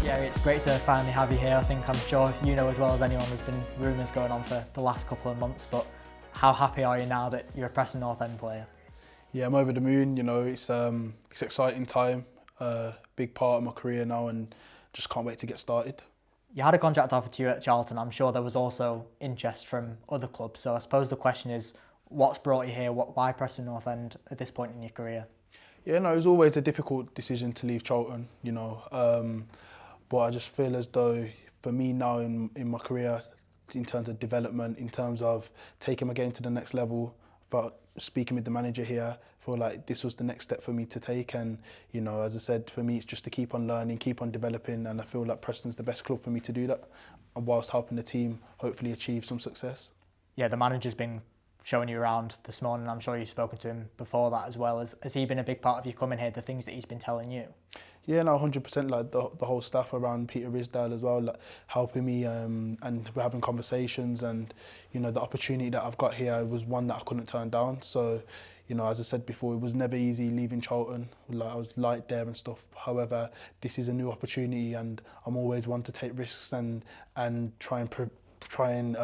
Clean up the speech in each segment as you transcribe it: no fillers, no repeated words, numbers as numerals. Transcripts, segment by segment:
Thierry, it's great to finally have you here. I'm sure you know as well as anyone there's been rumours going on for the last couple of months, but how happy are you now that you're a Preston North End player? Yeah, I'm over the moon. You know, it's an exciting time, big part of my career now, and just can't wait to get started. You had a contract offer to you at Charlton. I'm sure there was also interest from other clubs. So I suppose the question is, what's brought you here? Why Preston North End at this point in your career? Yeah, no, it was always a difficult decision to leave Charlton, you know. But I just feel as though for me now in my career, in terms of development, in terms of taking my game to the next level, but speaking with the manager here, I feel like this was the next step for me to take. And, you know, as I said, for me, it's just to keep on learning, keep on developing. And I feel like Preston's the best club for me to do that, and whilst helping the team hopefully achieve some success. Yeah, the manager's been showing you around this morning. I'm sure you've spoken to him before that as well. Has he been a big part of you coming here, the things that he's been telling you? Yeah, no, 100%. Like the whole staff around Peter Risdale as well, like helping me, and we're having conversations. And you know, the opportunity that I've got here was one that I couldn't turn down. So, you know, as I said before, it was never easy leaving Charlton. Like I was light there and stuff. However, this is a new opportunity, and I'm always one to take risks and try and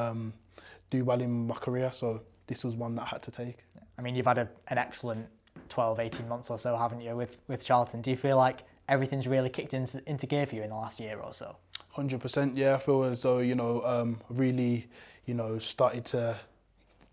do well in my career. So this was one that I had to take. I mean, you've had an excellent 12, 18 months or so, haven't you, with Charlton? Do you feel like everything's really kicked into gear for you in the last year or so? 100%, yeah. I feel as though, you know, really, you know, started to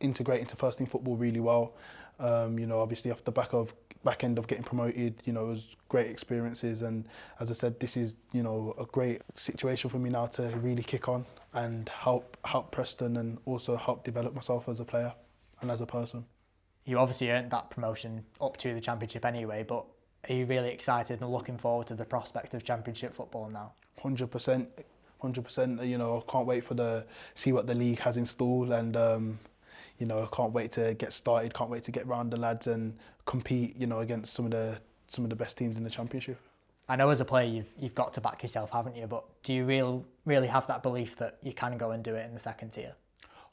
integrate into first team football really well. You know, obviously off the back end of getting promoted, you know, it was great experiences. And as I said, this is, you know, a great situation for me now to really kick on and help Preston and also help develop myself as a player and as a person. You obviously earned that promotion up to the Championship anyway, but are you really excited and looking forward to the prospect of Championship football now? 100%. You know, I can't wait see what the league has in store, and you know, I can't wait to get started. Can't wait to get round the lads and compete, you know, against some of the best teams in the Championship. I know as a player you've got to back yourself, haven't you? But do you really have that belief that you can go and do it in the second tier?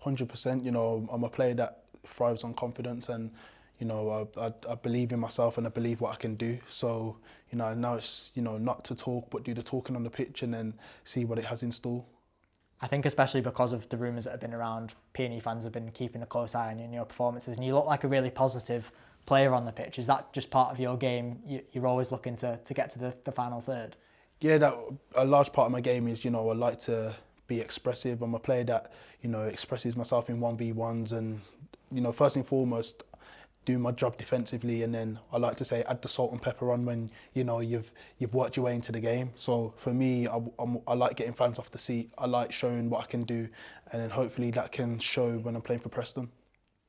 100%. You know, I'm a player that thrives on confidence, and you know, I believe in myself and I believe what I can do. So, you know, now it's, you know, not to talk but do the talking on the pitch and then see what it has in store. I think especially because of the rumours that have been around, P&E fans have been keeping a close eye on you and your performances, and you look like a really positive player on the pitch. Is that just part of your game? You're always looking to get to the final third? Yeah, that a large part of my game is, you know, I like to be expressive. I'm a player that, you know, expresses myself in 1v1s, and, you know, first and foremost, do my job defensively, and then I like to say add the salt and pepper on when, you know, you've worked your way into the game. So for me, I like getting fans off the seat. I like showing what I can do, and then hopefully that can show when I'm playing for Preston.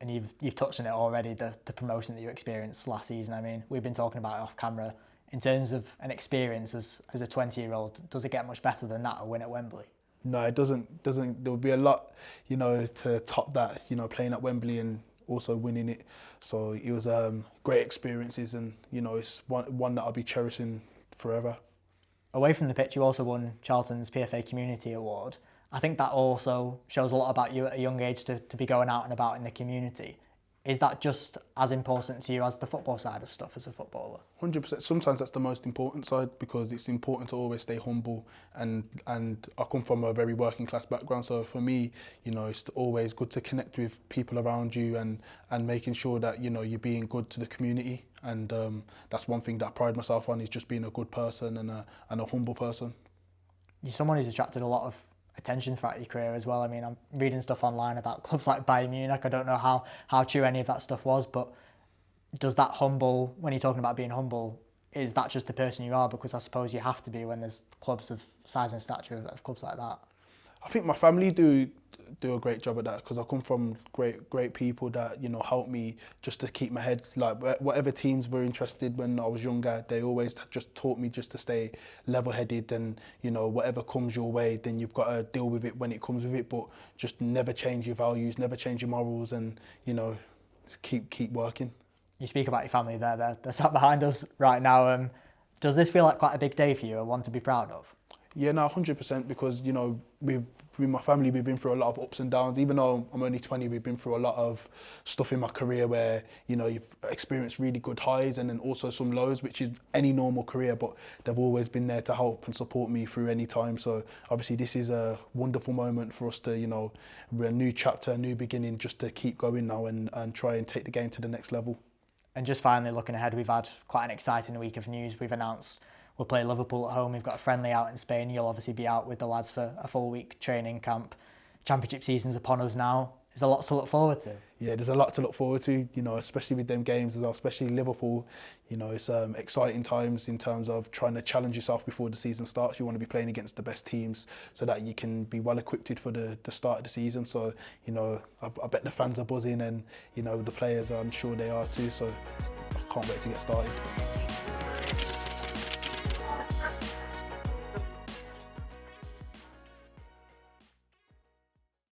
And you've touched on it already, the promotion that you experienced last season. I mean, we've been talking about it off camera. In terms of an experience as a 20-year-old, does it get much better than that, a win at Wembley? No, it doesn't. There will be a lot, you know, to top that. You know, playing at Wembley and also winning it. So it was great experiences, and you know, it's one that I'll be cherishing forever. Away from the pitch, you also won Charlton's PFA Community Award. I think that also shows a lot about you at a young age to be going out and about in the community. Is that just as important to you as the football side of stuff as a footballer? 100%. Sometimes that's the most important side, because it's important to always stay humble, and I come from a very working class background, so for me, you know, it's always good to connect with people around you and making sure that, you know, you're being good to the community, and that's one thing that I pride myself on, is just being a good person and a humble person. You're someone who's attracted a lot of attention throughout your career as well. I mean, I'm reading stuff online about clubs like Bayern Munich. I don't know how true any of that stuff was, but does that humble, when you're talking about being humble, is that just the person you are? Because I suppose you have to be when there's clubs of size and stature of clubs like that. I think my family do a great job at that, because I come from great people that, you know, help me just to keep my head, like whatever teams were interested when I was younger, they always just taught me just to stay level-headed, and, you know, whatever comes your way, then you've got to deal with it when it comes with it, but just never change your values, never change your morals, and, you know, keep working. You speak about your family there, they're sat behind us right now. Does this feel like quite a big day for you, or one to be proud of? Yeah, no, 100%, because, you know, with my family, we've been through a lot of ups and downs. Even though I'm only 20, we've been through a lot of stuff in my career where, you know, you've experienced really good highs and then also some lows, which is any normal career, but they've always been there to help and support me through any time. So obviously this is a wonderful moment for us to, you know, a new chapter, a new beginning, just to keep going now and try and take the game to the next level. And just finally looking ahead, we've had quite an exciting week of news. We've announced we'll play Liverpool at home. We've got a friendly out in Spain. You'll obviously be out with the lads for a full week training camp. Championship season's upon us now. There's a lot to look forward to. Yeah, there's a lot to look forward to, you know, especially with them games as well, especially Liverpool. You know, it's exciting times in terms of trying to challenge yourself before the season starts. You want to be playing against the best teams so that you can be well equipped for the start of the season. So, you know, I bet the fans are buzzing and, you know, the players, I'm sure they are too. So I can't wait to get started.